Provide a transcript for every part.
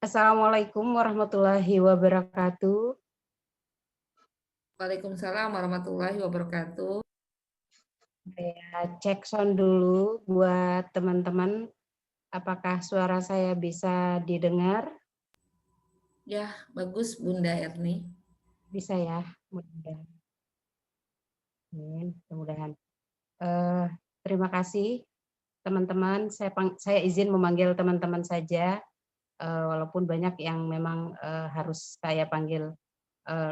Assalamualaikum warahmatullahi wabarakatuh. Waalaikumsalam warahmatullahi wabarakatuh. Saya cek sound dulu buat teman-teman, apakah suara saya bisa didengar? Ya, bagus Bunda Erni. Bisa ya, mudah-mudahan. Mudah-mudahan. Terima kasih teman-teman, saya izin memanggil teman-teman saja, walaupun banyak yang memang, harus saya panggil,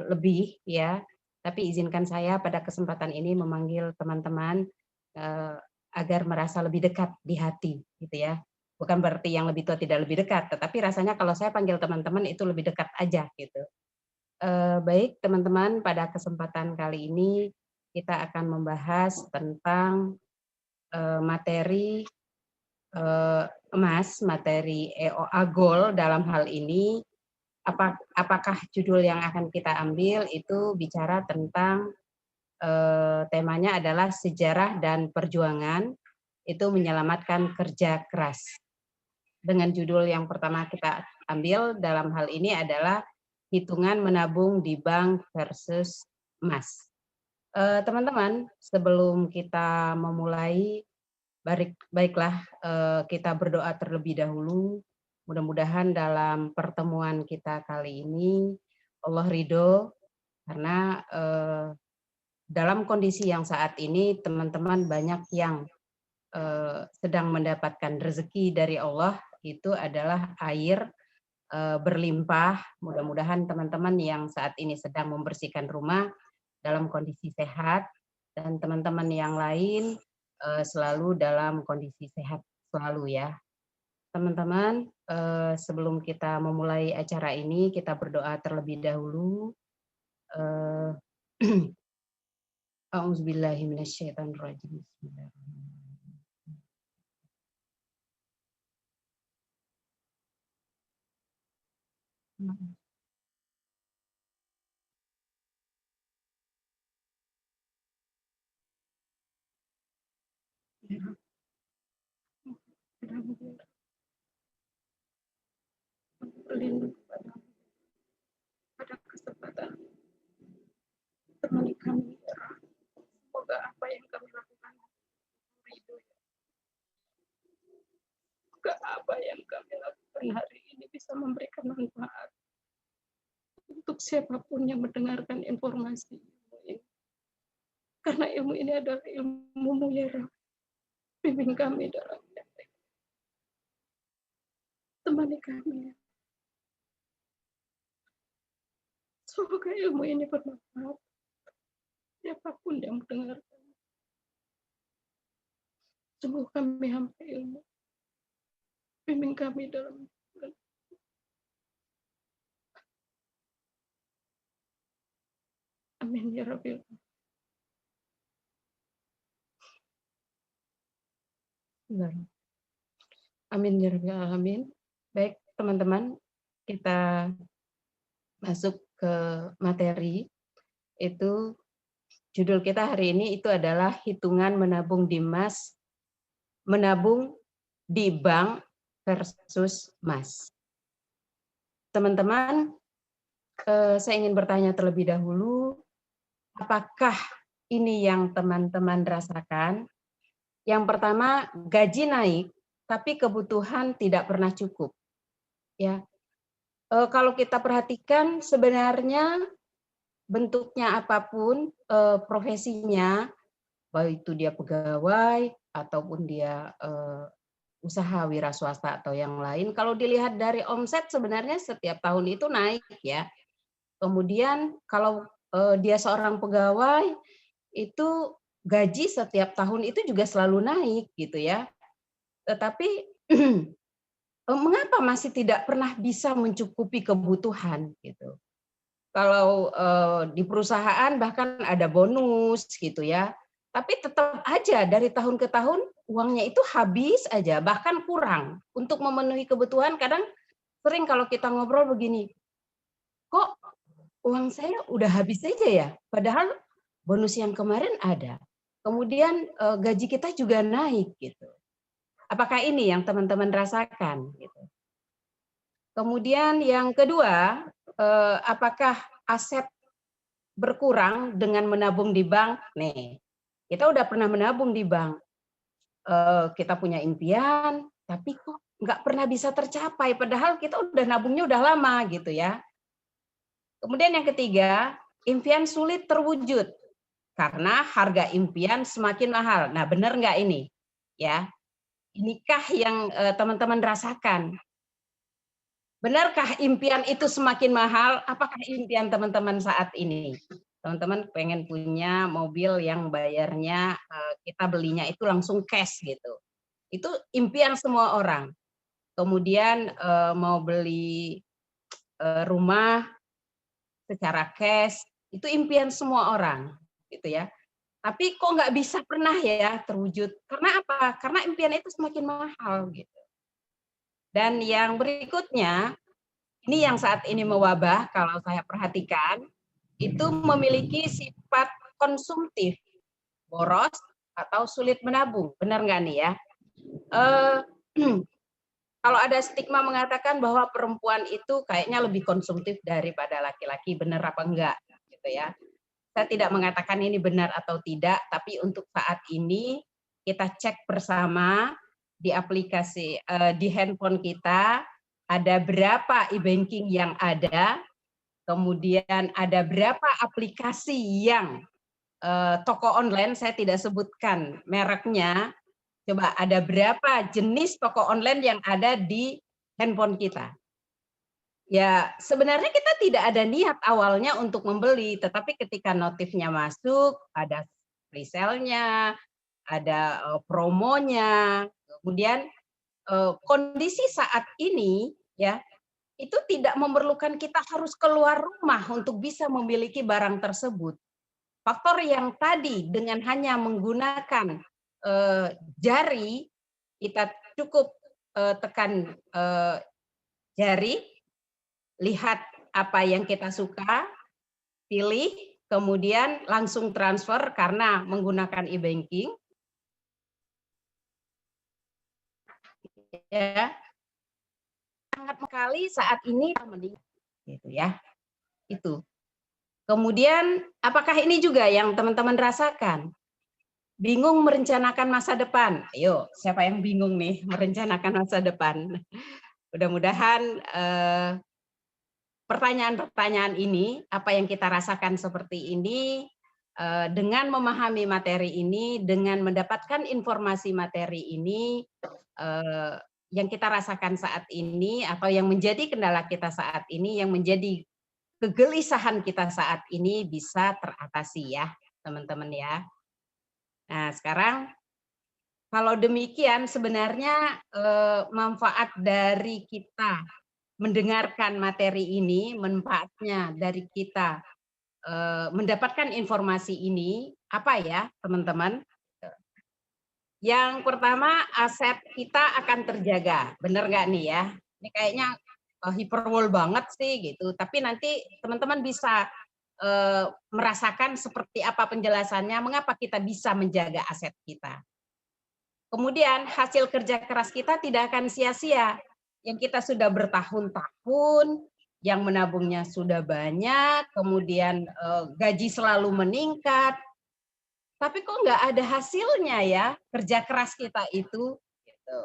lebih ya, tapi izinkan saya pada kesempatan ini memanggil teman-teman, eee, agar merasa lebih dekat di hati gitu ya. Bukan berarti yang lebih tua tidak lebih dekat, tetapi rasanya kalau saya panggil teman-teman itu lebih dekat aja gitu. Baik teman-teman, pada kesempatan kali ini kita akan membahas tentang, materi, emas, materi EOA Gold dalam hal ini. Apakah judul yang akan kita ambil itu bicara tentang, temanya adalah sejarah dan perjuangan itu menyelamatkan kerja keras. Dengan judul yang pertama kita ambil dalam hal ini adalah hitungan menabung di bank versus emas. Teman-teman, sebelum kita memulai, baiklah, kita berdoa terlebih dahulu. Mudah-mudahan dalam pertemuan kita kali ini Allah ridho karena, dalam kondisi yang saat ini teman-teman banyak yang, sedang mendapatkan rezeki dari Allah, itu adalah air, berlimpah. Mudah-mudahan teman-teman yang saat ini sedang membersihkan rumah dalam kondisi sehat dan teman-teman yang lain, selalu dalam kondisi sehat selalu ya. Teman-teman, sebelum kita memulai acara ini, kita berdoa terlebih dahulu. Eee, A'udzubillahi minasyaitonirrajim. Bismillahirrahmanirrahim. Berlindung pada kesempatan temani kami, ya. Semoga apa yang kami lakukan ridho, ya. Semoga apa yang kami lakukan hari ini bisa memberikan manfaat untuk siapapun yang mendengarkan informasi ini. Karena ilmu ini adalah ilmu-Mu, ya Rabb. Bimbing kami dalam temani kami. Semoga ilmu ini bermanfaat siapapun yang mendengarkan. Sungguh kami hamba ilmu. Bimbing kami dalam amin ya Rabbil. Amin ya Rabbil alamin. Baik teman-teman, kita masuk ke materi. Itu judul kita hari ini itu adalah hitungan menabung di emas, menabung di bank versus emas. Teman-teman, saya ingin bertanya terlebih dahulu, apakah ini yang teman-teman rasakan? Yang pertama, gaji naik, tapi kebutuhan tidak pernah cukup. Ya, kalau kita perhatikan sebenarnya bentuknya apapun, profesinya, baik itu dia pegawai ataupun dia, usaha wira swasta atau yang lain, kalau dilihat dari omset sebenarnya setiap tahun itu naik ya. Kemudian kalau, dia seorang pegawai, itu gaji setiap tahun itu juga selalu naik gitu ya. Tetapi, mengapa masih tidak pernah bisa mencukupi kebutuhan gitu? Kalau, di perusahaan bahkan ada bonus gitu ya, tapi tetap aja dari tahun ke tahun uangnya itu habis aja, bahkan kurang. Untuk memenuhi kebutuhan kadang sering kalau kita ngobrol begini, "Kok uang saya udah habis aja ya? Padahal bonus yang kemarin ada. Kemudian, gaji kita juga naik," gitu. Apakah ini yang teman-teman rasakan gitu? Kemudian yang kedua, apakah aset berkurang dengan menabung di bank? Nih, kita udah pernah menabung di bank, kita punya impian, tapi kok nggak pernah bisa tercapai, padahal kita udah nabungnya udah lama gitu ya. Kemudian yang ketiga, impian sulit terwujud karena harga impian semakin mahal. Nah, benar nggak ini? Ya, inikah yang teman-teman rasakan? Benarkah impian itu semakin mahal? Apakah impian teman-teman saat ini? Teman-teman pengen punya mobil yang bayarnya kita belinya itu langsung cash gitu. Itu impian semua orang. Kemudian mau beli rumah secara cash, itu impian semua orang, gitu ya. Tapi kok nggak bisa pernah ya terwujud, karena apa? Karena impian itu semakin mahal, gitu. Dan yang berikutnya, ini yang saat ini mewabah kalau saya perhatikan, itu memiliki sifat konsumtif, boros, atau sulit menabung, benar nggak nih ya? Eh, Kalau ada stigma mengatakan bahwa perempuan itu kayaknya lebih konsumtif daripada laki-laki, benar apa enggak? Gitu ya. Saya tidak mengatakan ini benar atau tidak, tapi untuk saat ini kita cek bersama di aplikasi di handphone kita ada berapa e-banking yang ada, kemudian ada berapa aplikasi yang toko online, saya tidak sebutkan mereknya. Coba ada berapa jenis toko online yang ada di handphone kita? Ya, sebenarnya kita tidak ada niat awalnya untuk membeli, tetapi ketika notifnya masuk, ada presale-nya, ada promonya, kemudian kondisi saat ini ya, itu tidak memerlukan kita harus keluar rumah untuk bisa memiliki barang tersebut. Faktor yang tadi dengan hanya menggunakan jari, kita cukup tekan jari, lihat apa yang kita suka, pilih, kemudian langsung transfer karena menggunakan e-banking. Ya, sangat sekali saat ini gitu ya. Itu. Kemudian apakah ini juga yang teman-teman rasakan? Bingung merencanakan masa depan. Ayo, siapa yang bingung nih merencanakan masa depan? Mudah-mudahan pertanyaan-pertanyaan ini, apa yang kita rasakan seperti ini, dengan memahami materi ini, dengan mendapatkan informasi materi ini, yang kita rasakan saat ini, atau yang menjadi kendala kita saat ini, yang menjadi kegelisahan kita saat ini bisa teratasi ya, teman-teman ya. Nah, sekarang kalau demikian sebenarnya manfaat dari kita mendengarkan materi ini, manfaatnya dari kita mendapatkan informasi ini apa ya, teman-teman? Yang pertama, aset kita akan terjaga, benar nggak nih ya? Ini kayaknya hiperbol banget sih gitu, tapi nanti teman-teman bisa merasakan seperti apa penjelasannya, mengapa kita bisa menjaga aset kita. Kemudian hasil kerja keras kita tidak akan sia-sia. Yang kita sudah bertahun-tahun, yang menabungnya sudah banyak, kemudian gaji selalu meningkat, tapi kok nggak ada hasilnya ya kerja keras kita itu. Gitu.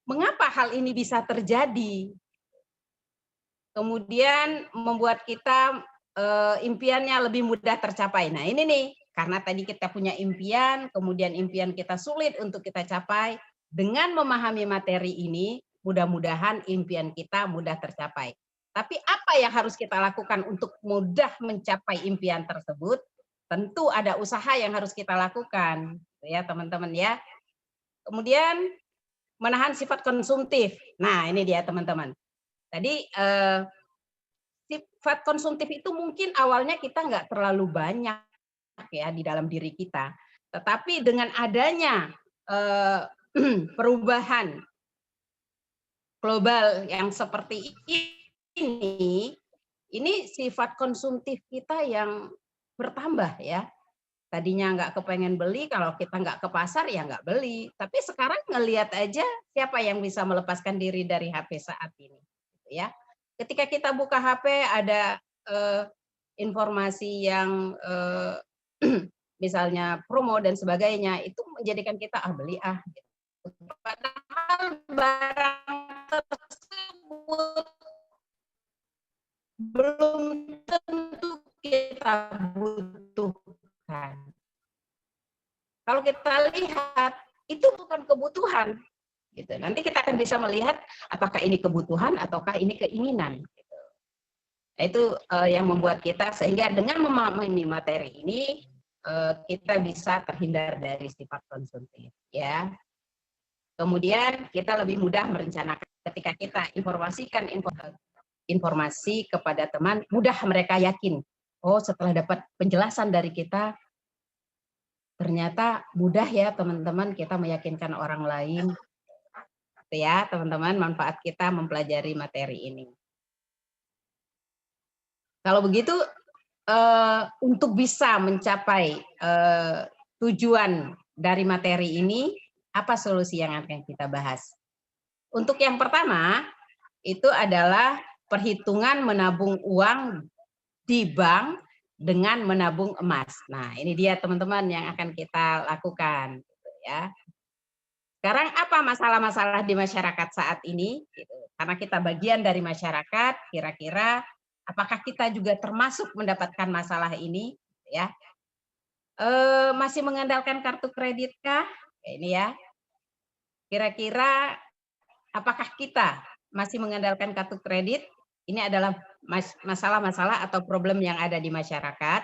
Mengapa hal ini bisa terjadi? Kemudian membuat kita impiannya lebih mudah tercapai. Nah ini nih, karena tadi kita punya impian, kemudian impian kita sulit untuk kita capai, dengan memahami materi ini, mudah-mudahan impian kita mudah tercapai. Tapi apa yang harus kita lakukan untuk mudah mencapai impian tersebut? Tentu ada usaha yang harus kita lakukan, ya teman-teman ya. Kemudian menahan sifat konsumtif. Nah ini dia teman-teman. Tadi sifat konsumtif itu mungkin awalnya kita nggak terlalu banyak ya di dalam diri kita. Tetapi dengan adanya perubahan global yang seperti ini sifat konsumtif kita yang bertambah ya. Tadinya nggak kepengen beli, kalau kita nggak ke pasar ya nggak beli. Tapi sekarang ngelihat aja siapa yang bisa melepaskan diri dari HP saat ini, gitu ya. Ketika kita buka HP ada informasi yang misalnya promo dan sebagainya, itu menjadikan kita beli gitu. Padahal barang tersebut belum tentu kita butuhkan. Kalau kita lihat itu bukan kebutuhan, gitu. Nanti kita akan bisa melihat apakah ini kebutuhan ataukah ini keinginan. Gitu. Nah, itu yang membuat kita sehingga dengan memahami materi ini kita bisa terhindar dari sifat konsumtif. Ya. Kemudian kita lebih mudah merencanakan ketika kita informasikan informasi kepada teman, mudah mereka yakin. Oh, setelah dapat penjelasan dari kita, ternyata mudah ya teman-teman kita meyakinkan orang lain. Ya, teman-teman, manfaat kita mempelajari materi ini. Kalau begitu, untuk bisa mencapai tujuan dari materi ini, apa solusi yang akan kita bahas? Untuk yang pertama, itu adalah perhitungan menabung uang di bank dengan menabung emas. Nah, ini dia teman-teman yang akan kita lakukan. Ya. Sekarang apa masalah-masalah di masyarakat saat ini? Karena kita bagian dari masyarakat, kira-kira apakah kita juga termasuk mendapatkan masalah ini? Ya. Masih mengandalkan kartu kredit kah? Ini ya. Kira-kira apakah kita masih mengandalkan kartu kredit? Ini adalah masalah-masalah atau problem yang ada di masyarakat.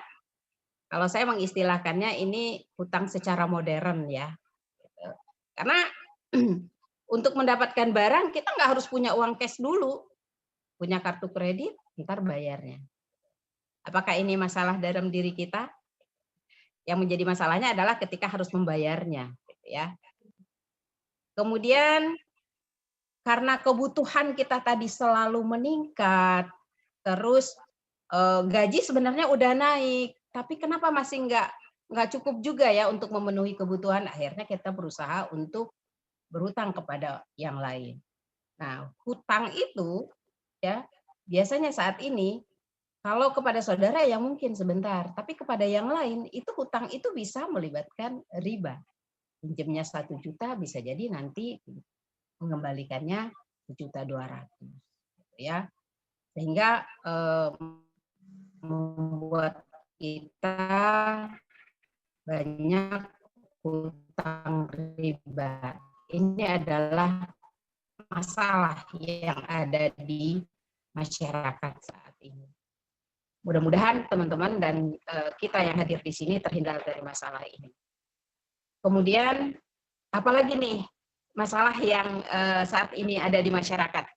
Kalau saya mengistilahkannya ini hutang secara modern ya. Karena untuk mendapatkan barang kita nggak harus punya uang cash dulu. Punya kartu kredit, ntar bayarnya. Apakah ini masalah dalam diri kita? Yang menjadi masalahnya adalah ketika harus membayarnya. Gitu ya. Kemudian karena kebutuhan kita tadi selalu meningkat, terus gaji sebenarnya udah naik, tapi kenapa masih nggak cukup juga ya untuk memenuhi kebutuhan? Akhirnya kita berusaha untuk berhutang kepada yang lain. Nah, hutang itu ya biasanya saat ini kalau kepada saudara ya mungkin sebentar, tapi kepada yang lain itu hutang itu bisa melibatkan riba. Pinjamnya 1 juta bisa jadi nanti mengembalikannya 1.200.000 ya. Sehingga membuat kita banyak hutang riba. Ini adalah masalah yang ada di masyarakat saat ini. Mudah-mudahan teman-teman dan kita yang hadir di sini terhindar dari masalah ini. Kemudian apalagi nih masalah yang saat ini ada di masyarakat?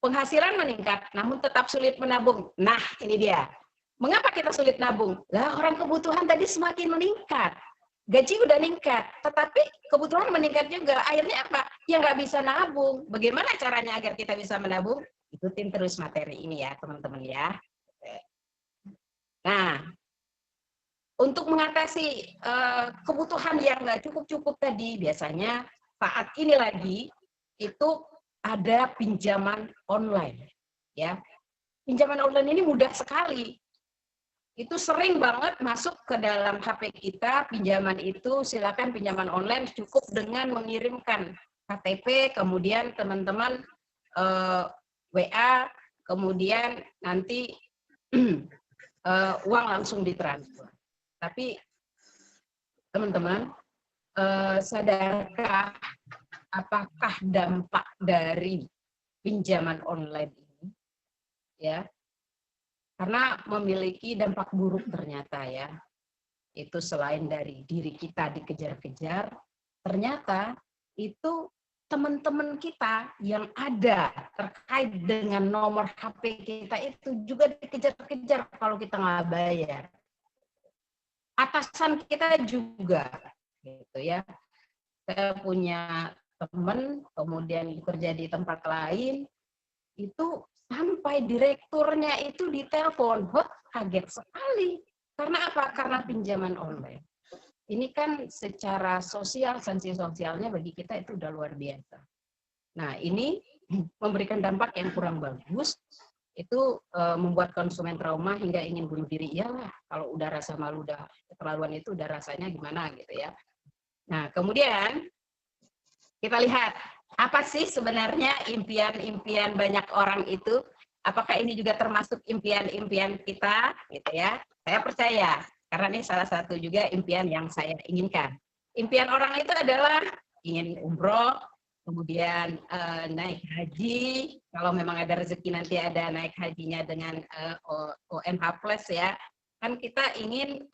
Penghasilan meningkat, namun tetap sulit menabung. Nah, ini dia. Mengapa kita sulit nabung? Lah, orang kebutuhan tadi semakin meningkat. Gaji udah meningkat, tetapi kebutuhan meningkat juga. Akhirnya apa? Ya nggak bisa nabung. Bagaimana caranya agar kita bisa menabung? Ikutin terus materi ini ya, teman-teman ya. Nah, untuk mengatasi kebutuhan yang nggak cukup-cukup tadi, biasanya saat ini lagi itu ada pinjaman online, ya. Pinjaman online ini mudah sekali. Itu sering banget masuk ke dalam HP kita, pinjaman itu silakan pinjaman online cukup dengan mengirimkan KTP, kemudian teman-teman WA, kemudian nanti uang langsung ditransfer. Tapi teman-teman, sadarkah apakah dampak dari pinjaman online ini? Ya, karena memiliki dampak buruk ternyata ya. Itu selain dari diri kita dikejar-kejar, ternyata itu teman-teman kita yang ada terkait dengan nomor HP kita itu juga dikejar-kejar kalau kita nggak bayar. Atasan kita juga, gitu ya. Saya punya teman, kemudian kerja di tempat lain, itu sampai direkturnya itu ditelepon, kaget sekali. Karena apa? Karena pinjaman online. Ini kan secara sosial, sanksi sosialnya bagi kita itu udah luar biasa. Nah, ini memberikan dampak yang kurang bagus, itu membuat konsumen trauma hingga ingin bunuh diri. Iyalah, kalau udah rasa malu udah keterlaluan itu udah rasanya gimana gitu ya. Nah, kemudian kita lihat apa sih sebenarnya impian-impian banyak orang itu? Apakah ini juga termasuk impian-impian kita gitu ya? Saya percaya karena ini salah satu juga impian yang saya inginkan. Impian orang itu adalah ingin umroh, kemudian naik haji, kalau memang ada rezeki nanti ada naik hajinya dengan OMH plus ya. Kan kita ingin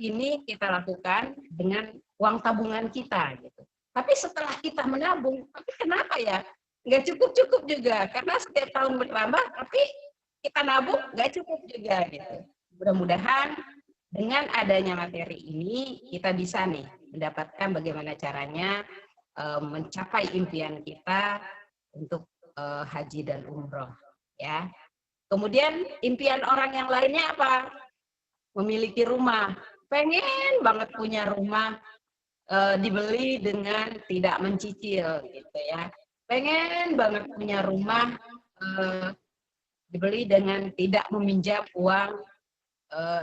ini kita lakukan dengan uang tabungan kita gitu. Tapi setelah kita menabung, tapi kenapa ya nggak cukup-cukup juga? Karena setiap tahun bertambah, tapi kita nabung nggak cukup juga gitu. Mudah-mudahan dengan adanya materi ini kita bisa nih mendapatkan bagaimana caranya mencapai impian kita untuk haji dan umroh ya. Kemudian impian orang yang lainnya apa? Memiliki rumah. Pengen banget punya rumah, dibeli dengan tidak mencicil gitu ya. Pengen banget punya rumah dibeli dengan tidak meminjam uang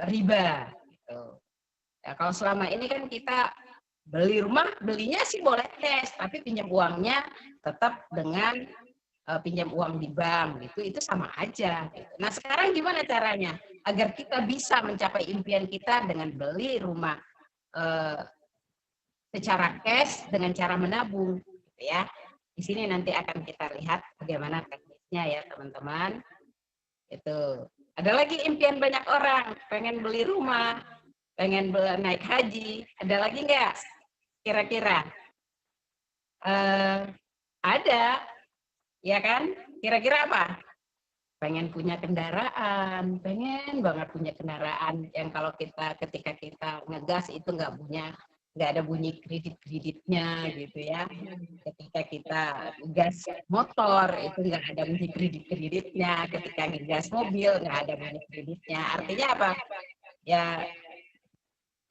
riba gitu. Ya, kalau selama ini kan kita beli rumah, belinya sih boleh cash, tapi pinjam uangnya tetap dengan pinjam uang di bank gitu, itu sama aja gitu. Nah, sekarang gimana caranya agar kita bisa mencapai impian kita dengan beli rumah secara cash dengan cara menabung gitu ya. Di sini nanti akan kita lihat bagaimana teknisnya ya teman-teman. Itu. Ada lagi impian banyak orang, pengen beli rumah, pengen naik haji. Ada lagi nggak? Kira-kira? Ada, ya kan? Kira-kira apa? Pengen punya kendaraan, pengen banget punya kendaraan yang kalau ketika kita ngegas itu nggak ada bunyi kreditnya gitu ya. Ketika kita gas motor itu nggak ada bunyi kreditnya, ketika ngegas mobil nggak ada bunyi kreditnya. Artinya apa? Ya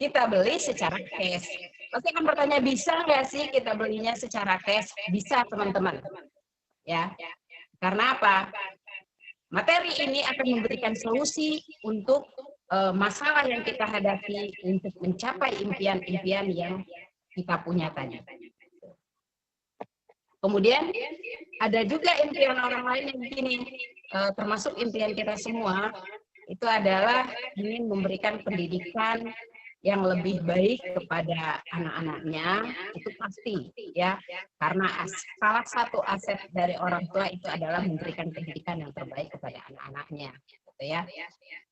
kita beli secara cash. Pasti akan bertanya, bisa nggak sih kita belinya secara cash? Bisa teman-teman. Ya, karena apa? Materi ini akan memberikan solusi untuk masalah yang kita hadapi untuk mencapai impian-impian yang kita punya tadi. Kemudian ada juga impian orang lain yang begini, termasuk impian kita semua, itu adalah ingin memberikan pendidikan yang lebih baik kepada anak-anaknya, itu pasti ya, karena salah satu aset dari orang tua itu adalah memberikan pendidikan yang terbaik kepada anak-anaknya, gitu ya.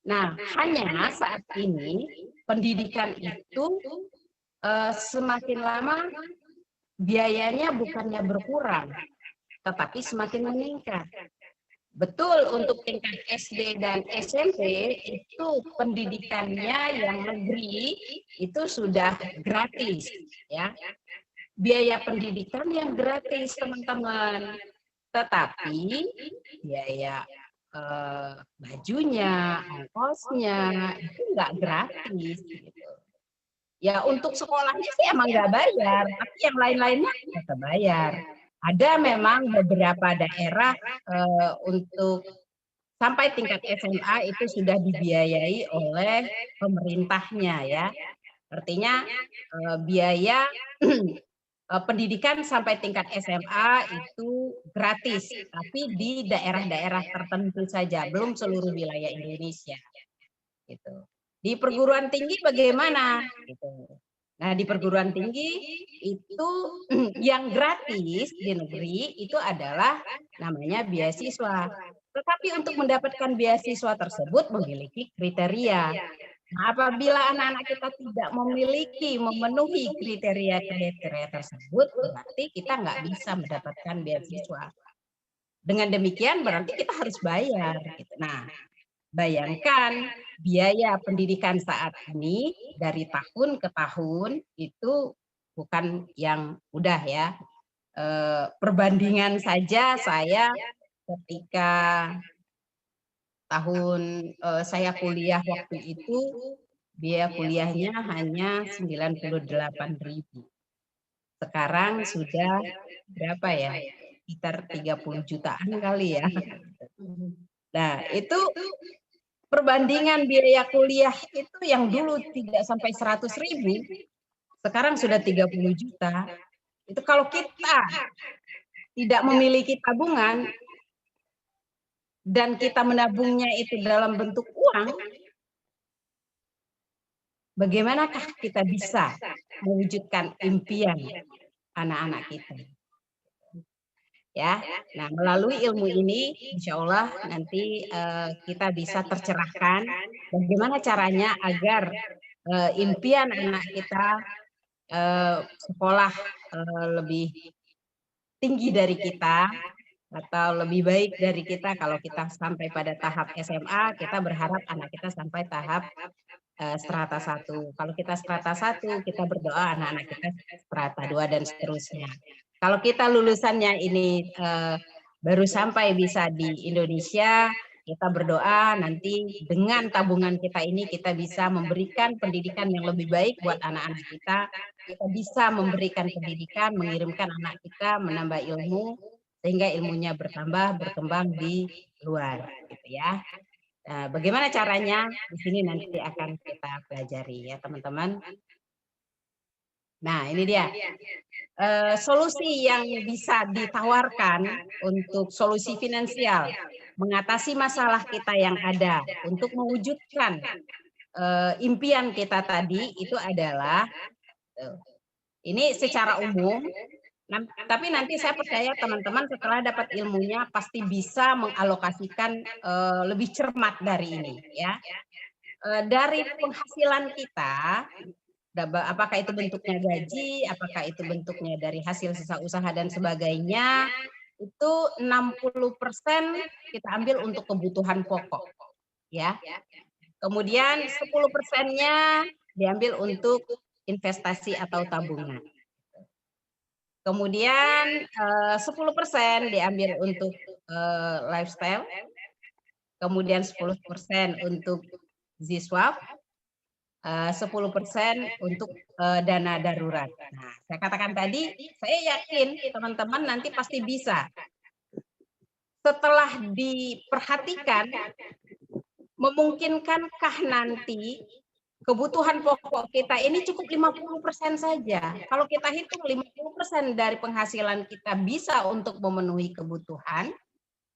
Nah, hanya saat ini pendidikan itu semakin lama biayanya bukannya berkurang, tetapi semakin meningkat. Betul, untuk tingkat SD dan SMP itu pendidikannya yang negeri itu sudah gratis ya. Biaya pendidikan yang gratis teman-teman. Tetapi biaya bajunya, ongkosnya itu nggak gratis gitu. Ya untuk sekolahnya sih emang nggak bayar, tapi yang lain-lainnya tetap bayar. Ada memang beberapa daerah untuk sampai tingkat SMA itu sudah dibiayai oleh pemerintahnya ya. Artinya biaya pendidikan sampai tingkat SMA itu gratis, tapi di daerah-daerah tertentu saja, belum seluruh wilayah Indonesia. Gitu. Di perguruan tinggi bagaimana? Gitu. Nah, di perguruan tinggi itu yang gratis di negeri itu adalah namanya beasiswa. Tetapi untuk mendapatkan beasiswa tersebut memiliki kriteria. Nah, apabila anak-anak kita tidak memenuhi kriteria-kriteria tersebut, berarti kita nggak bisa mendapatkan beasiswa. Dengan demikian berarti kita harus bayar. Gitu. Nah, bayangkan biaya pendidikan saat ini dari tahun ke tahun itu bukan yang mudah ya. Perbandingan saja saya ketika tahun saya kuliah waktu itu biaya kuliahnya hanya 98.000. Sekarang sudah berapa ya? sekitar 30 jutaan kali ya. Nah, itu perbandingan biaya kuliah itu yang dulu tidak sampai 100.000, sekarang sudah 30 juta. Itu kalau kita tidak memiliki tabungan dan kita menabungnya itu dalam bentuk uang, bagaimanakah kita bisa mewujudkan impian anak-anak kita? Ya, nah melalui ilmu ini, insya Allah nanti kita bisa tercerahkan bagaimana caranya agar impian anak kita sekolah lebih tinggi dari kita atau lebih baik dari kita. Kalau kita sampai pada tahap SMA, kita berharap anak kita sampai tahap strata 1. Kalau kita strata 1, kita berdoa anak-anak kita strata 2 dan seterusnya. Kalau kita lulusannya ini baru sampai bisa di Indonesia, kita berdoa nanti dengan tabungan kita ini kita bisa memberikan pendidikan yang lebih baik buat anak-anak kita. Kita bisa memberikan pendidikan, mengirimkan anak kita menambah ilmu sehingga ilmunya bertambah, berkembang di luar, gitu ya. Nah, bagaimana caranya? Di sini nanti akan kita pelajari ya, teman-teman. Nah, ini dia. Solusi yang bisa ditawarkan untuk solusi finansial, mengatasi masalah kita yang ada, untuk mewujudkan impian kita tadi itu adalah, ini secara umum, tapi nanti saya percaya teman-teman setelah dapat ilmunya pasti bisa mengalokasikan lebih cermat dari ini ya. Dari penghasilan kita, apakah itu bentuknya gaji, apakah itu bentuknya dari hasil sisa usaha dan sebagainya, itu 60% kita ambil untuk kebutuhan pokok ya. Kemudian 10%-nya diambil untuk investasi atau tabungan. Kemudian 10% diambil untuk lifestyle, kemudian 10% untuk ZSWAP, 10% untuk dana darurat. Nah, saya katakan tadi, saya yakin teman-teman nanti pasti bisa. Setelah diperhatikan, memungkinkankah nanti kebutuhan pokok kita ini cukup 50% saja. Kalau kita hitung 50% dari penghasilan kita bisa untuk memenuhi kebutuhan,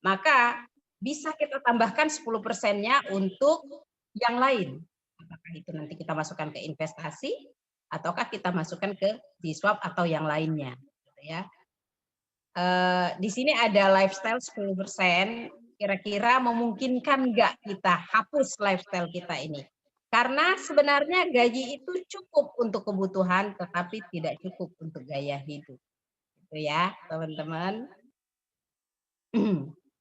maka bisa kita tambahkan 10%-nya untuk yang lain. Apakah itu nanti kita masukkan ke investasi, ataukah kita masukkan ke ZSWAP atau yang lainnya. Gitu ya. Di sini ada lifestyle 10%, kira-kira memungkinkan nggak kita hapus lifestyle kita ini? Karena sebenarnya gaji itu cukup untuk kebutuhan, tetapi tidak cukup untuk gaya hidup. Gitu ya, teman-teman.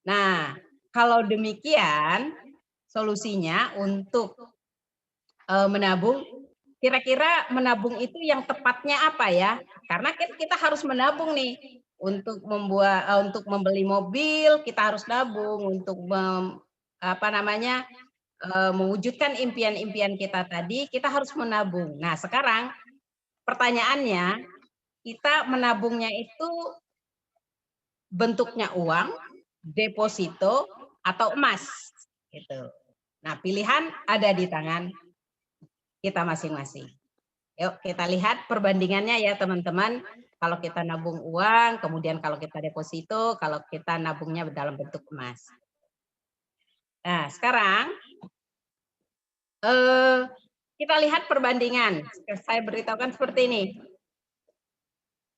Nah, kalau demikian, solusinya untuk menabung, kira-kira menabung itu yang tepatnya apa ya? Karena kita harus menabung nih untuk untuk membeli mobil, kita harus nabung untuk mewujudkan impian-impian kita tadi, kita harus menabung. Nah, sekarang pertanyaannya, kita menabungnya itu bentuknya uang, deposito, atau emas, gitu. Nah, pilihan ada di tangan kita masing-masing. Yuk kita lihat perbandingannya ya teman-teman. Kalau kita nabung uang, kemudian kalau kita deposito, kalau kita nabungnya dalam bentuk emas. Nah, sekarang kita lihat perbandingan. Saya beritahukan seperti ini.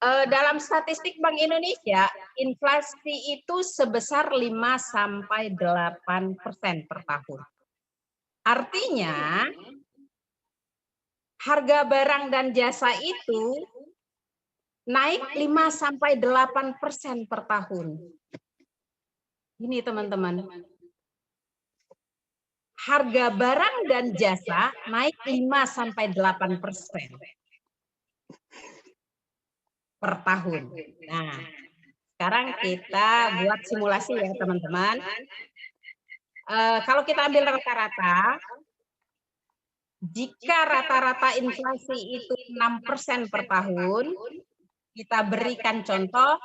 Dalam statistik Bank Indonesia, inflasi itu sebesar 5-8% per tahun. Artinya, harga barang dan jasa itu naik 5-8% per tahun. Ini teman-teman. Harga barang dan jasa naik 5-8% per tahun. Nah, sekarang kita buat simulasi ya teman-teman. Kalau kita ambil rata-rata, jika rata-rata inflasi itu 6% per tahun, kita berikan contoh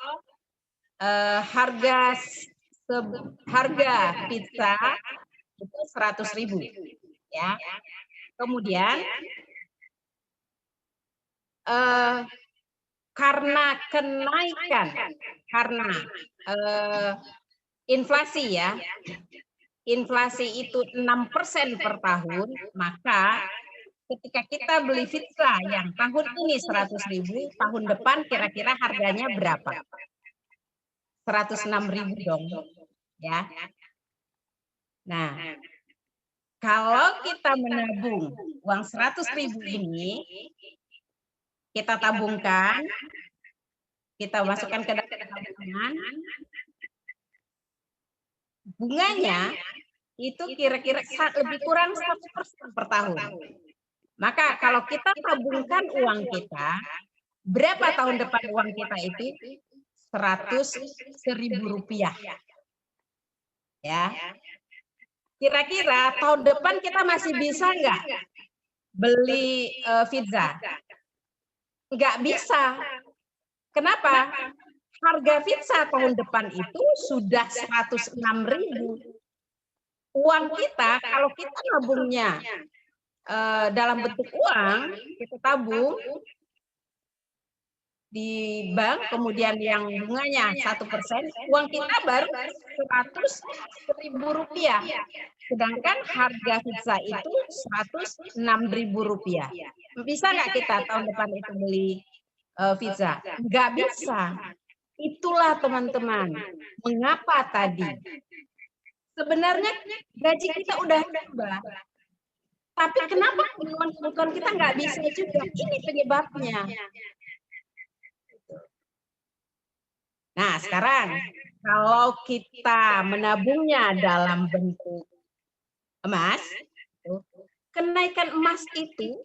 harga harga pizza itu 100.000 ya. Kemudian karena kenaikan karena inflasi ya. Inflasi itu 6% per tahun, maka ketika kita beli pizza yang tahun ini 100.000, tahun depan kira-kira harganya berapa? 106.000 dong, ya. Nah, kalau kita menabung uang 100.000 ini, kita tabungkan, kita masukkan ke dalam tabungan, bunganya itu kira-kira lebih kurang 1% per tahun. Maka kalau kita tabungkan uang kita, berapa tahun depan uang kita itu? 100.000 rupiah. Ya. Kira-kira tahun depan kita masih bisa nggak beli pizza? Nggak bisa. Kenapa? Harga pizza tahun depan itu sudah 106.000. Uang kita, kalau kita nabungnya dalam bentuk uang, kita tabung di bank, kemudian yang bunganya 1%, uang kita baru 100.000 rupiah. Sedangkan harga pizza itu 106.000 rupiah. Bisa nggak kita tahun depan itu beli pizza? Nggak bisa. Itulah teman-teman, mengapa tadi sebenarnya gaji kita udah nambah, tapi kenapa kebutuhan kita nggak bisa juga? Ini penyebabnya. Nah, sekarang kalau kita menabungnya dalam bentuk emas, kenaikan emas itu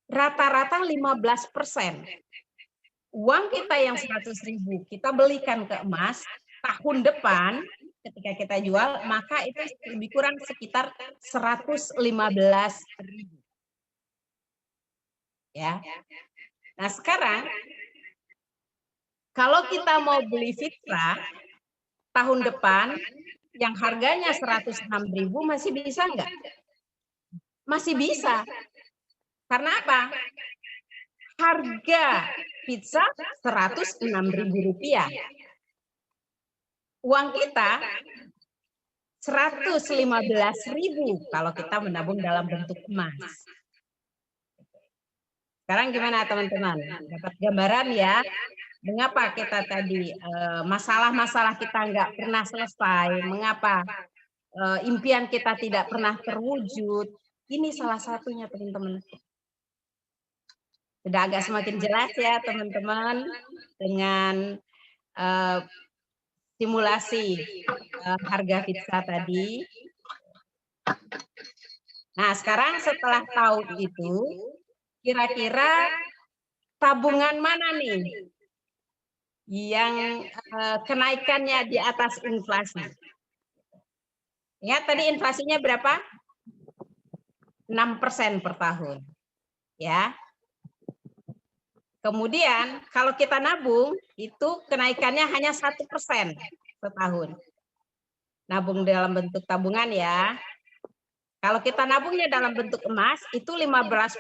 rata-rata 15%. Uang kita yang 100.000 kita belikan ke emas, tahun depan ketika kita jual, maka itu lebih kurang sekitar 115.000. Ya. Nah, sekarang kalau kita mau beli pizza tahun depan yang harganya 106.000 masih bisa nggak? Masih bisa. Karena apa? Harga pizza 106.000 rupiah. Uang kita 115.000 kalau kita menabung dalam bentuk emas. Sekarang gimana teman-teman? Dapat gambaran ya? Mengapa kita tadi masalah-masalah kita nggak pernah selesai? Mengapa impian kita tidak pernah terwujud? Ini salah satunya teman-teman. Sudah agak semakin jelas ya teman-teman dengan simulasi harga pizza tadi. Nah, sekarang setelah tahu itu, kira-kira tabungan mana nih yang kenaikannya di atas inflasi? Ya, tadi inflasinya berapa? 6% per tahun. Ya. Kemudian kalau kita nabung itu kenaikannya hanya 1% setahun. Nabung dalam bentuk tabungan ya. Kalau kita nabungnya dalam bentuk emas itu 15%.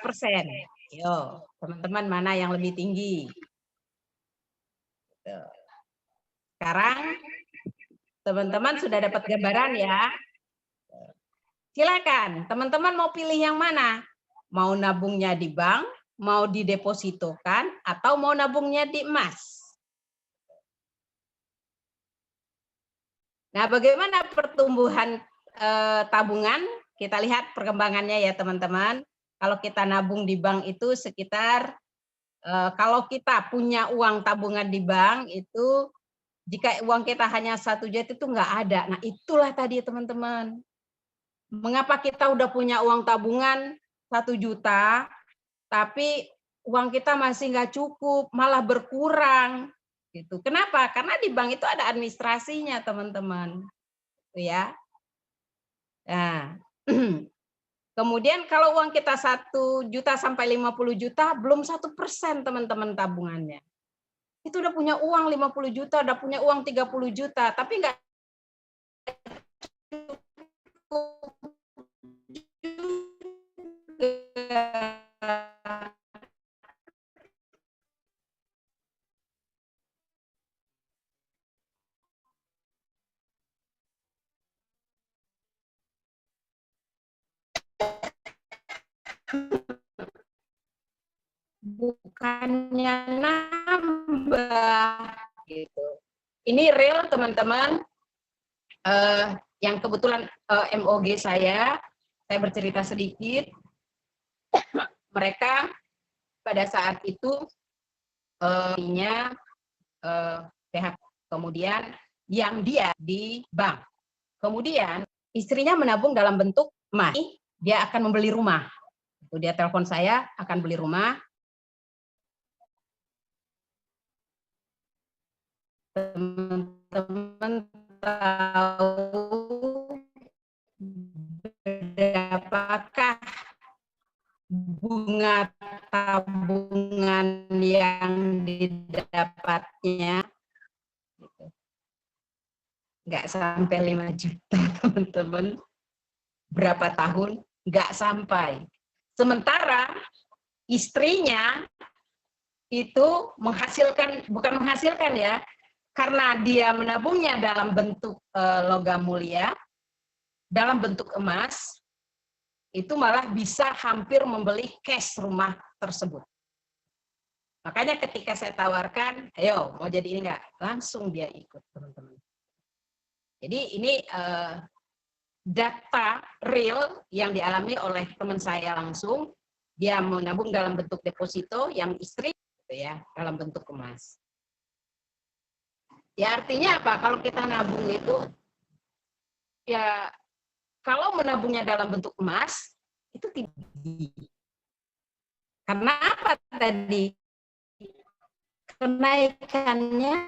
Yo, teman-teman mana yang lebih tinggi? Sekarang teman-teman sudah dapat gambaran ya. Silakan, teman-teman mau pilih yang mana? Mau nabungnya di bank, mau didepositokan, atau mau nabungnya di emas? Nah, bagaimana pertumbuhan tabungan? Kita lihat perkembangannya ya teman-teman. Kalau kita nabung di bank itu sekitar, kalau kita punya uang tabungan di bank itu, jika uang kita hanya 1 juta itu nggak ada. Nah, itulah tadi teman-teman. Mengapa kita udah punya uang tabungan 1 juta, tapi uang kita masih nggak cukup, malah berkurang. Gitu. Kenapa? Karena di bank itu ada administrasinya, teman-teman. Ya. Nah, kemudian kalau uang kita 1 juta sampai 50 juta, belum 1% teman-teman tabungannya. itu udah punya uang 50 juta, udah punya uang 30 juta, tapi nggak bukannya nambah gitu. Ini real teman-teman, yang kebetulan MOG saya bercerita sedikit. Mereka pada saat itu PHK, kemudian yang dia di bank, kemudian istrinya menabung dalam bentuk emas, dia akan membeli rumah. Dia telepon saya akan beli rumah. Teman-teman tahu berapakah bunga tabungan yang didapatnya? Nggak sampai 5 juta, teman-teman. Berapa tahun? Nggak sampai. Sementara istrinya itu menghasilkan, bukan menghasilkan ya, karena dia menabungnya dalam bentuk logam mulia, dalam bentuk emas, itu malah bisa hampir membeli cash rumah tersebut. Makanya ketika saya tawarkan, ayo mau jadi ini nggak? Langsung dia ikut, teman-teman. Jadi ini data real yang dialami oleh teman saya langsung. Dia menabung dalam bentuk deposito, yang istri gitu ya, dalam bentuk emas. Ya artinya apa? Kalau kita nabung itu, ya kalau menabungnya dalam bentuk emas, itu tinggi. Karena apa tadi? Kenaikannya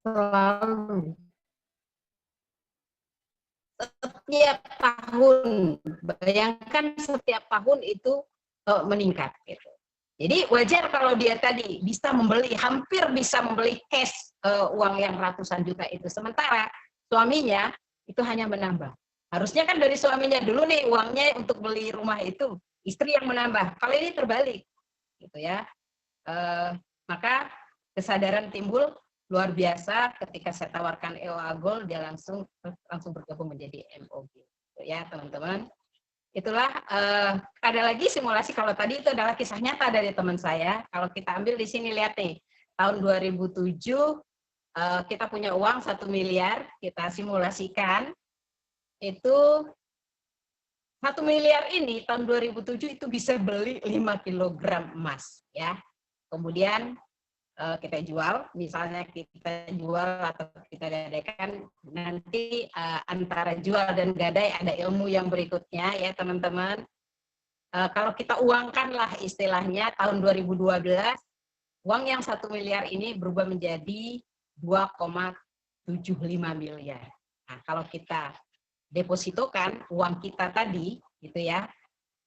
selalu. Setiap tahun, bayangkan setiap tahun itu meningkat. Gitu. Jadi wajar kalau dia tadi bisa membeli, hampir bisa membeli cash uang yang ratusan juta itu. Sementara suaminya itu hanya menambah. Harusnya kan dari suaminya dulu nih uangnya untuk beli rumah itu, istri yang menambah. Kalau ini terbalik, gitu ya. Maka kesadaran timbul luar biasa ketika saya tawarkan EOA Gold, dia langsung bergabung menjadi MOG. Gitu ya teman-teman. Itulah ada lagi simulasi. Kalau tadi itu adalah kisah nyata dari teman saya. Kalau kita ambil di sini, lihat nih, tahun 2007 kita punya uang 1 miliar, kita simulasikan itu 1 miliar ini tahun 2007 itu bisa beli 5 kilogram emas ya. Kemudian kita jual, misalnya kita jual atau kita gadaikan, nanti antara jual dan gadai ada ilmu yang berikutnya ya teman-teman. Kalau kita uangkan lah istilahnya tahun 2012, uang yang 1 miliar ini berubah menjadi 2,75 miliar. Nah, kalau kita depositokan uang kita tadi, gitu ya,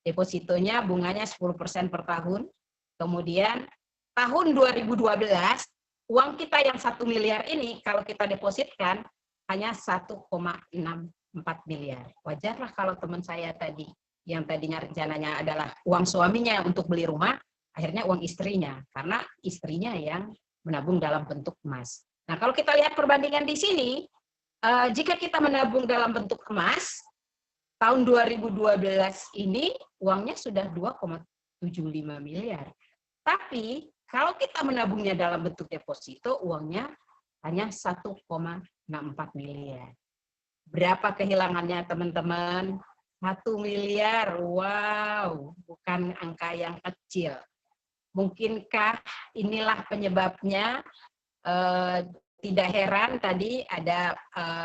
depositonya bunganya 10% per tahun, kemudian tahun 2012, uang kita yang 1 miliar ini kalau kita depositkan hanya 1,64 miliar. Wajarlah kalau teman saya tadi, yang tadinya rencananya adalah uang suaminya untuk beli rumah, akhirnya uang istrinya, karena istrinya yang menabung dalam bentuk emas. Nah, kalau kita lihat perbandingan di sini, jika kita menabung dalam bentuk emas, tahun 2012 ini uangnya sudah 2,75 miliar. Tapi kalau kita menabungnya dalam bentuk deposito, uangnya hanya 1,64 miliar. Berapa kehilangannya teman-teman? 1 miliar, wow, bukan angka yang kecil. Mungkinkah inilah penyebabnya? Tidak heran tadi ada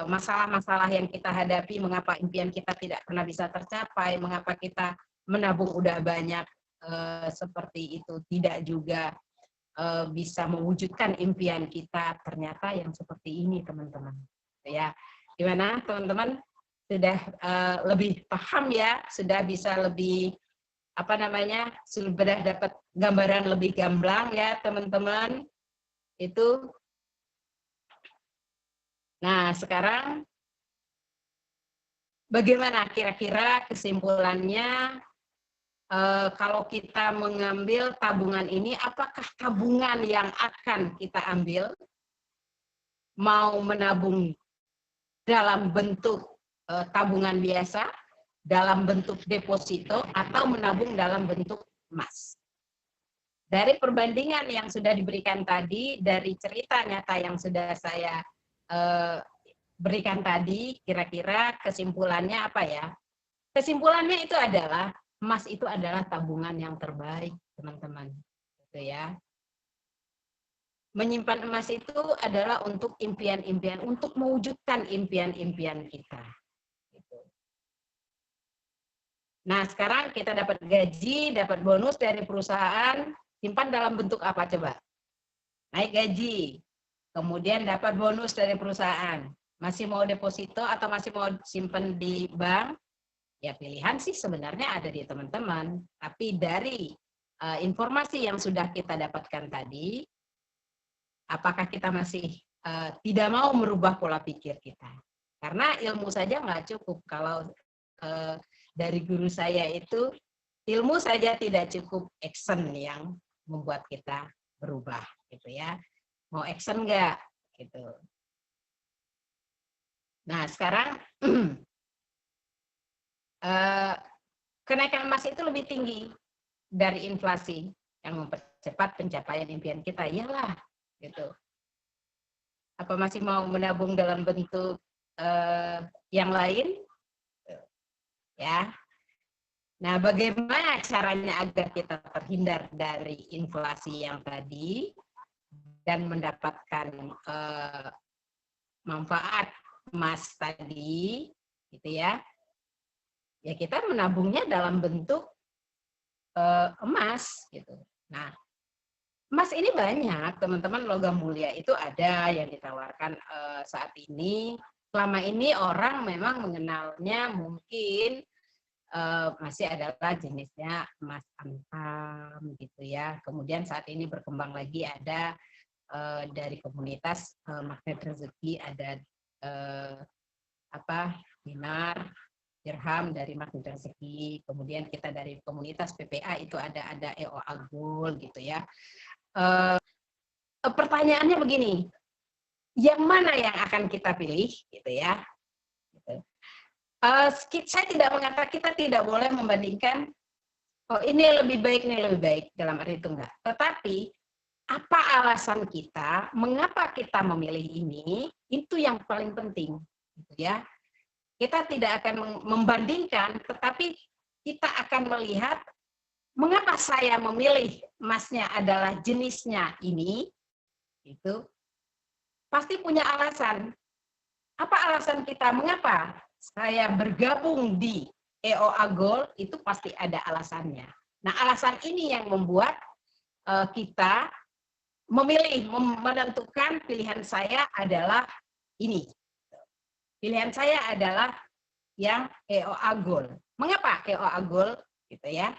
masalah-masalah yang kita hadapi, mengapa impian kita tidak pernah bisa tercapai, mengapa kita menabung udah banyak seperti itu, tidak juga bisa mewujudkan impian kita, ternyata yang seperti ini teman-teman. Ya, gimana teman-teman? Sudah lebih paham ya, sudah bisa lebih apa namanya, sudah dapat gambaran lebih gamblang ya teman-teman. Itu. Nah, sekarang bagaimana kira-kira kesimpulannya kalau kita mengambil tabungan ini, apakah tabungan yang akan kita ambil mau menabung dalam bentuk tabungan biasa, dalam bentuk deposito, atau menabung dalam bentuk emas. Dari perbandingan yang sudah diberikan tadi, dari cerita nyata yang sudah saya berikan tadi, kira-kira kesimpulannya apa ya? Kesimpulannya itu adalah, emas itu adalah tabungan yang terbaik, teman-teman. Gitu ya. Menyimpan emas itu adalah untuk impian-impian, untuk mewujudkan impian-impian kita. Nah, sekarang kita dapat gaji, dapat bonus dari perusahaan, simpan dalam bentuk apa coba? Naik gaji, kemudian dapat bonus dari perusahaan. Masih mau deposito atau masih mau simpan di bank? Ya pilihan sih sebenarnya ada di teman-teman. Tapi dari informasi yang sudah kita dapatkan tadi, apakah kita masih tidak mau merubah pola pikir kita? Karena ilmu saja nggak cukup. Kalau dari guru saya itu, ilmu saja tidak cukup, action yang membuat kita berubah, gitu ya. Mau action nggak? Gitu. Nah sekarang kenaikan emas itu lebih tinggi dari inflasi yang mempercepat pencapaian impian kita. Iyalah, gitu. Apa masih mau menabung dalam bentuk yang lain? Ya. Nah, bagaimana caranya agar kita terhindar dari inflasi yang tadi dan mendapatkan manfaat emas tadi, gitu ya? Ya kita menabungnya dalam bentuk emas, gitu. Nah, emas ini banyak, teman-teman. Logam mulia itu ada yang ditawarkan saat ini. Selama ini orang memang mengenalnya mungkin masih adalah jenisnya emas antam, gitu ya. Kemudian saat ini berkembang lagi ada dari komunitas magnet rezeki, ada dinar, dirham dari magnet rezeki. Kemudian kita dari komunitas PPA itu ada EO Agul, gitu ya. Pertanyaannya begini, yang mana yang akan kita pilih, gitu ya? Saya tidak mengatakan, kita tidak boleh membandingkan, oh ini lebih baik, ini lebih baik, dalam arti itu enggak. Tetapi apa alasan kita, mengapa kita memilih ini, itu yang paling penting, gitu ya. Kita tidak akan membandingkan, tetapi kita akan melihat mengapa saya memilih emasnya adalah jenisnya ini, itu pasti punya alasan. Apa alasan kita? Mengapa saya bergabung di EO Agol? Itu pasti ada alasannya. Nah, alasan ini yang membuat kita memilih, menentukan pilihan saya adalah ini. Pilihan saya adalah yang EO Agol. Mengapa EO Agol? Gitu ya.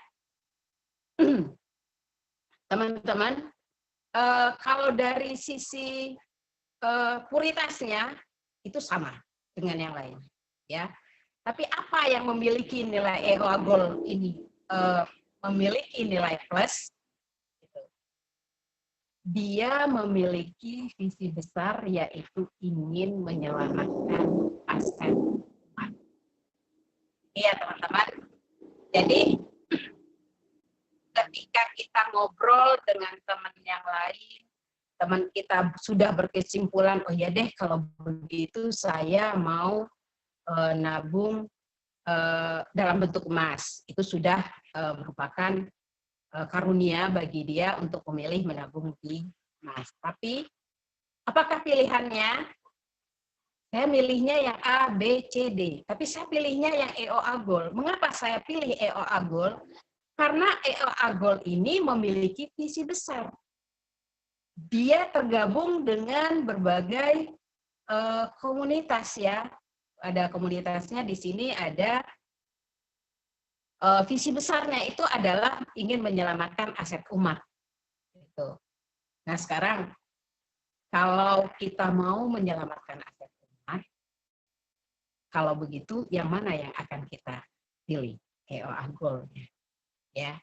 Teman-teman, kalau dari sisi puritasnya itu sama dengan yang lain, ya. Tapi apa yang memiliki nilai EO Agol ini memiliki nilai plus? Gitu. Dia memiliki visi besar, yaitu ingin menyelamatkan aset. Iya teman-teman. Jadi ketika kita ngobrol dengan teman yang lain, teman kita sudah berkesimpulan, oh ya deh kalau begitu saya mau nabung dalam bentuk emas. Itu sudah merupakan karunia bagi dia untuk memilih menabung di emas. Tapi apakah pilihannya? Saya milihnya yang A, B, C, D. Tapi saya pilihnya yang EO Agol. Mengapa saya pilih EO Agol? Karena EO Agol ini memiliki visi besar. Dia tergabung dengan berbagai komunitas ya. Ada komunitasnya di sini, ada visi besarnya itu adalah ingin menyelamatkan aset umat. Gitu. Nah sekarang kalau kita mau menyelamatkan aset umat, kalau begitu yang mana yang akan kita pilih? EOA Gold. Ya.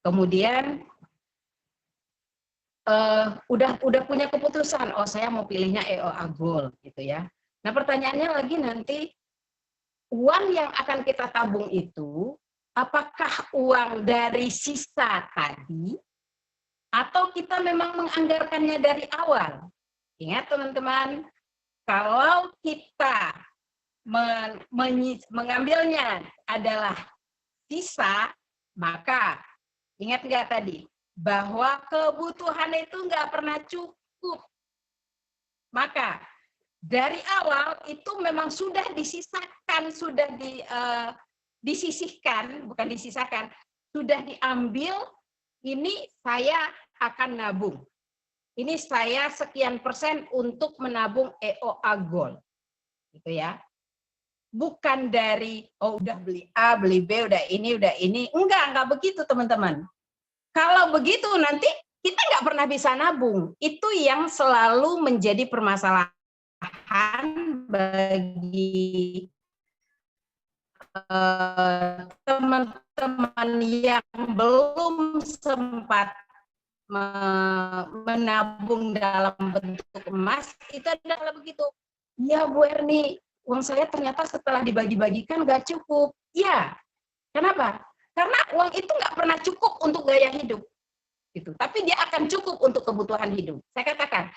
Kemudian udah punya keputusan, oh saya mau pilihnya EOA Gold gitu ya. Nah pertanyaannya lagi nanti, uang yang akan kita tabung itu apakah uang dari sisa tadi atau kita memang menganggarkannya dari awal? Ingat teman-teman, kalau kita mengambilnya adalah sisa, maka ingat nggak tadi bahwa kebutuhan itu nggak pernah cukup. Maka dari awal itu memang sudah disisakan, sudah disisihkan, bukan disisakan, sudah diambil. Ini saya akan nabung. Ini saya sekian persen untuk menabung EOA Gold, gitu ya. Bukan dari oh udah beli A, beli B, udah ini, enggak begitu teman-teman. Kalau begitu nanti kita nggak pernah bisa nabung. Itu yang selalu menjadi permasalahan bagi teman-teman yang belum sempat menabung dalam bentuk emas. Itu adalah begitu. Ya Bu Erni, uang saya ternyata setelah dibagi-bagikan nggak cukup. Ya, kenapa? Karena uang itu nggak pernah cukup untuk gaya hidup. Gitu. Tapi dia akan cukup untuk kebutuhan hidup. Saya katakan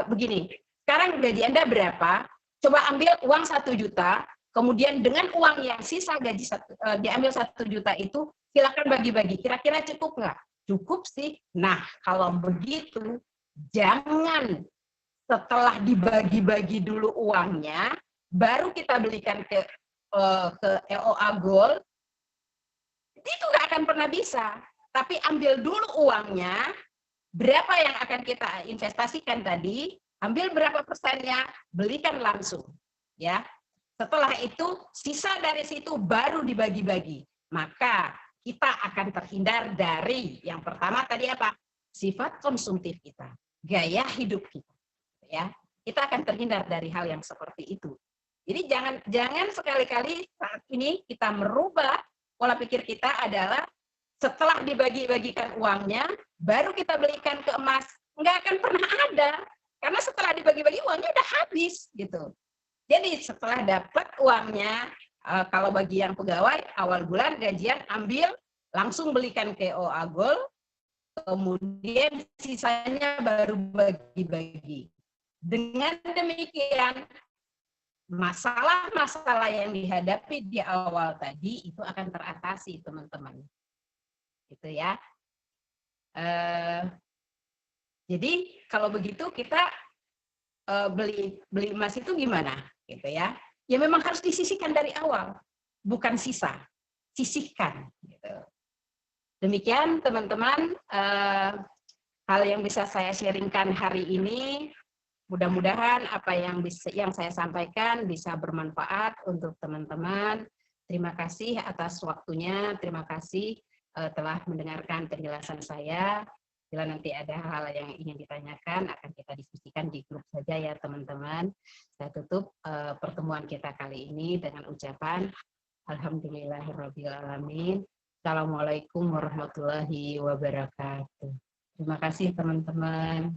begini, sekarang gaji Anda berapa? Coba ambil uang 1 juta, kemudian dengan uang yang sisa gaji diambil 1 juta itu, silakan bagi-bagi. Kira-kira cukup nggak? Cukup sih. Nah, kalau begitu, jangan setelah dibagi-bagi dulu uangnya, baru kita belikan ke EOA Gold, itu nggak akan pernah bisa. Tapi ambil dulu uangnya, berapa yang akan kita investasikan tadi, ambil berapa persennya, belikan langsung. Ya. Setelah itu, sisa dari situ baru dibagi-bagi. Maka kita akan terhindar dari yang pertama tadi apa? Sifat konsumtif kita, gaya hidup kita. Ya. Kita akan terhindar dari hal yang seperti itu. Jadi jangan sekali-kali saat ini kita merubah pola pikir kita adalah setelah dibagi-bagikan uangnya, baru kita belikan ke emas. Nggak akan pernah ada. Karena setelah dibagi-bagi uangnya udah habis. Gitu. Jadi setelah dapat uangnya, kalau bagi yang pegawai, awal bulan gajian ambil, langsung belikan ke EOA Gold, kemudian sisanya baru bagi-bagi. Dengan demikian, masalah-masalah yang dihadapi di awal tadi itu akan teratasi, teman-teman. Gitu ya. Jadi kalau begitu kita beli emas itu gimana, gitu ya? Ya memang harus disisihkan dari awal, bukan sisa, sisihkan. Gitu. Demikian teman-teman hal yang bisa saya sharingkan hari ini. Mudah-mudahan apa yang saya sampaikan bisa bermanfaat untuk teman-teman. Terima kasih atas waktunya. Terima kasih telah mendengarkan penjelasan saya. Bila nanti ada hal yang ingin ditanyakan, akan kita diskusikan di grup saja ya teman-teman. Saya tutup pertemuan kita kali ini dengan ucapan Alhamdulillahirrabbilalamin. Assalamualaikum warahmatullahi wabarakatuh. Terima kasih teman-teman.